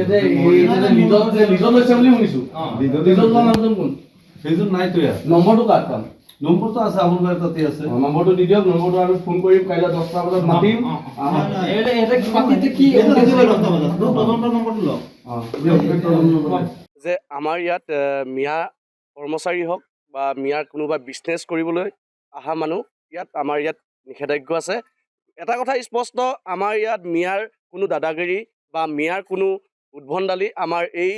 যে লিজত লৈছে বুলি শুনিছোঁ। লিজত লোৱা মানুহজন কোন? সেইজন নাইতো ইয়াত। নম্বৰটো কাৰ কাম? নম্বৰটো আছে, আপোনাৰ তাতে আছে। নম্বৰটো দি দিয়ক, নম্বৰটো আমি ফোন কৰিম কাইলৈ 10টা বজাত মাতিম। যে আমাৰ ইয়াত মিয়া কৰ্মচাৰী হওক বা মিয়াৰ কোনোবা বিজনেছ কৰিবলৈ অহা মানুহ ইয়াত আমাৰ ইয়াত নিষেধাজ্ঞা আছে। এটা কথা স্পষ্ট, আমাৰ ইয়াত মিয়াৰ কোনো দাদাগিৰি বা মিয়াৰ কোনো উদ্ভণ্ডালি আমাৰ এই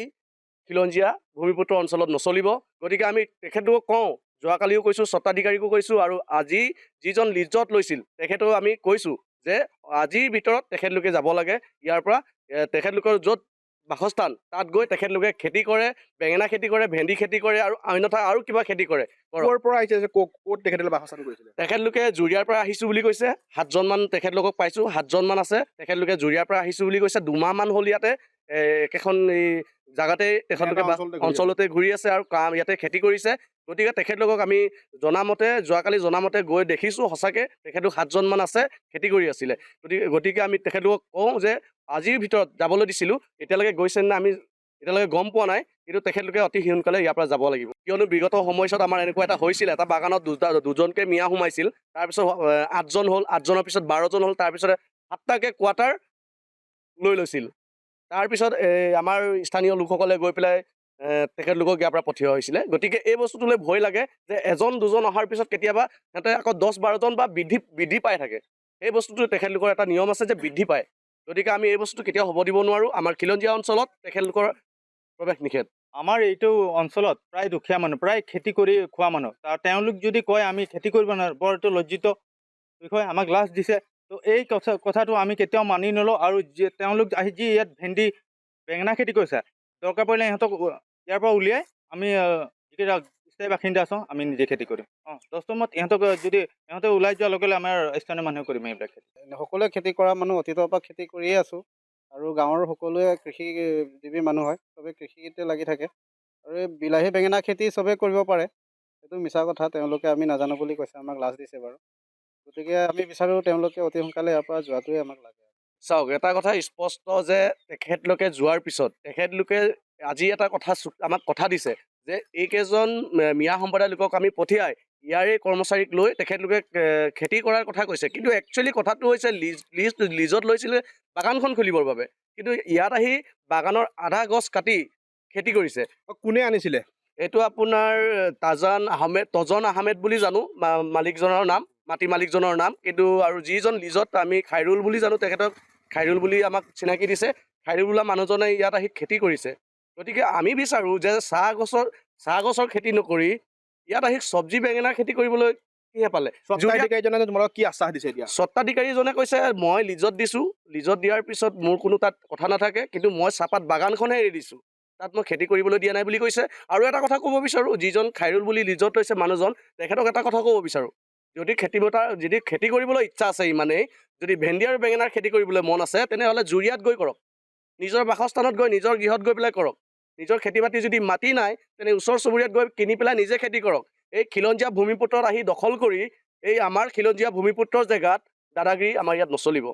খিলঞ্জীয়া ভূমিপুত্ৰ অঞ্চলত নচলিব। গতিকে আমি তেখেতলোকক কওঁ, যোৱাকালিও কৈছোঁ, স্বত্বাধিকাৰীকো কৈছোঁ, আৰু আজি যিজন লিজত লৈছিল তেখেতক আমি কৈছোঁ যে আজিৰ ভিতৰত তেখেতলোকে যাব লাগে ইয়াৰ পৰা। তেখেতলোকৰ য'ত বাসস্থান তাত গৈ তেখেতলোকে খেতি কৰে, বেঙেনা খেতি কৰে, ভেন্দি খেতি কৰে, আৰু অন্যথা আৰু কিবা খেতি কৰে। ক'ৰ পৰা আহিছে যে ক'ত তেখেতলোকে বাসস্থান কৰিছিলে? তেখেতলোকে জুৰিয়াৰ পৰা আহিছোঁ বুলি কৈছে। 7জনমান তেখেতলোকক পাইছোঁ, 7জনমান আছে। তেখেতলোকে জুৰিয়াৰ পৰা আহিছোঁ বুলি কৈছে। 2মাহমান হ'ল ইয়াতে একেখন এই জাগাতে তেখেতলোকে অঞ্চলতে ঘূৰি আছে আৰু কাম ইয়াতে খেতি কৰিছে। গতিকে তেখেতলোকক আমি জনামতে, যোৱাকালি জনামতে গৈ দেখিছোঁ, সঁচাকৈ তেখেতলোক 7জনমান আছে, খেতি কৰি আছিলে। গতিকে আমি তেখেতলোকক কওঁ যে আজিৰ ভিতৰত যাবলৈ দিছিলোঁ, এতিয়ালৈকে গৈছে নে আমি এতিয়ালৈকে গম পোৱা নাই, কিন্তু তেখেতলোকে অতি সোনকালে ইয়াৰ পৰা যাব লাগিব। কিয়নো বিগত সময়ছোৱাত আমাৰ এনেকুৱা এটা হৈছিল, এটা বাগানত দুজনকৈ মিয়া সোমাইছিল, তাৰপিছত 8জন হ'ল, 8জনৰ পিছত 12জন হ'ল, তাৰপিছতে 7টাকৈ কোৱাৰ্টাৰ লৈ লৈছিল। তাৰপিছত আমাৰ স্থানীয় লোকসকলে গৈ পেলাই তেখেতলোকক ইয়াৰ পৰা পঠিওৱা হৈছিলে। গতিকে এই বস্তুটোলৈ ভয় লাগে যে 1জন 2জন অহাৰ পিছত কেতিয়াবা সিহঁতে আকৌ 10-12জন বা বৃদ্ধি পাই থাকে। এই বস্তুটো তেখেতলোকৰ এটা নিয়ম আছে যে বৃদ্ধি পায়। গতিকে আমি এই বস্তুটো কেতিয়াও হ'ব দিব নোৱাৰোঁ। আমাৰ খিলঞ্জীয়া অঞ্চলত তেখেতলোকৰ প্ৰৱেশ নিষেধ। আমাৰ এইটো অঞ্চলত প্ৰায় দুখীয়া মানুহ, প্ৰায় খেতি কৰি খোৱা মানুহ। তেওঁলোক যদি কয় আমি খেতি কৰিব নোৱাৰোঁ, বৰ এইটো লজ্জিত বিষয়, আমাক লাজ দিছে। তো এই কথাটো আমি কেতিয়াও মানি নলওঁ। আৰু তেওঁলোক আহি যি ইয়াত ভেন্দি বেঙেনা খেতি কৰিছে, দৰকাৰ পৰিলে ইহঁতক ইয়াৰ পৰা উলিয়াই আমি যিকেইটা স্থায়ী বাসিন্দা আছোঁ আমি নিজে খেতি কৰিম। 10টাত ইহঁতক যদি ইহঁতে ওলাই যোৱাৰ লগে লগে আমাৰ স্থানীয় মানুহে কৰিম এইবিলাক খেতি। সকলোৱে খেতি কৰা মানুহ, অতীতৰ পৰা খেতি কৰিয়ে আছোঁ, আৰু গাঁৱৰ সকলোৱে কৃষিজীৱী মানুহ হয়, চবেই কৃষিতে লাগি থাকে। আৰু এই বিলাহী বেঙেনা খেতি চবেই কৰিব পাৰে, সেইটো মিছা কথা। তেওঁলোকে আমি নাজানো বুলি কৈছে, আমাক লাজ দিছে বাৰু। গতিকে আমি বিচাৰোঁ তেওঁলোকে অতি সোনকালে ইয়াৰ পৰা যোৱাটোৱে আমাক লাগে। চাওক, এটা কথা স্পষ্ট যে তেখেতলোকে যোৱাৰ পিছত তেখেতলোকে আজি এটা কথা আমাক কথা দিছে যে এইকেইজন মিয়া সম্প্ৰদায়ৰ লোকক আমি পঠিয়াই ইয়াৰে কৰ্মচাৰীক লৈ তেখেতলোকে খেতি কৰাৰ কথা কৈছে। কিন্তু একচুৱেলি কথাটো হৈছে লিজত লৈছিলে বাগানখন খুলিবৰ বাবে, কিন্তু ইয়াত আহি বাগানৰ আধা গছ কাটি খেতি কৰিছে। কোনে আনিছিলে? এইটো আপোনাৰ তজন আহমেদ বুলি জানো মালিকজনৰ নাম, মাটি মালিকজনৰ নাম। কিন্তু আৰু যিজন লিজত আমি খাইৰুল বুলি জানো, তেখেতক খাইৰুল বুলি আমাক চিনাকি দিছে। খাইৰুল বোলা মানুহজনে ইয়াত আহি খেতি কৰিছে। গতিকে আমি বিচাৰোঁ যে চাহ গছৰ খেতি নকৰি ইয়াত আহি চব্জি বেঙেনাৰ খেতি কৰিবলৈ কিহে পালে? স্বত্বাধিকাৰীজনে তোমালোকক কি আশ্বাস দিছে এতিয়া? স্বত্বাধিকাৰীজনে কৈছে মই লিজত দিছোঁ, লিজত দিয়াৰ পিছত মোৰ কোনো তাত কথা নাথাকে, কিন্তু মই চাহপাত বাগানখনহে এৰি দিছোঁ, তাত মই খেতি কৰিবলৈ দিয়া নাই বুলি কৈছে। আৰু এটা কথা ক'ব বিচাৰোঁ, যিজন খাইৰুল বুলি লিজত লৈছে মানুহজন, তেখেতক এটা কথা ক'ব বিচাৰোঁ, যদি খেতি কৰিবলৈ ইচ্ছা আছে ইমানেই, যদি ভেন্দি আৰু বেঙেনাৰ খেতি কৰিবলৈ মন আছে, তেনেহ'লে জুৰিয়াত গৈ কৰক, নিজৰ বাসস্থানত গৈ, নিজৰ গৃহত গৈ পেলাই কৰক। নিজৰ খেতি বাতি যদি মাটি নাই, তেনে ওচৰ চুবুৰীয়াত গৈ কিনি পেলাই নিজে খেতি কৰক। এই খিলঞ্জীয়া ভূমিপুত্ৰত আহি দখল কৰি এই আমাৰ খিলঞ্জীয়া ভূমিপুত্ৰৰ জেগাত দাদাগিৰি আমাৰ ইয়াত নচলিব।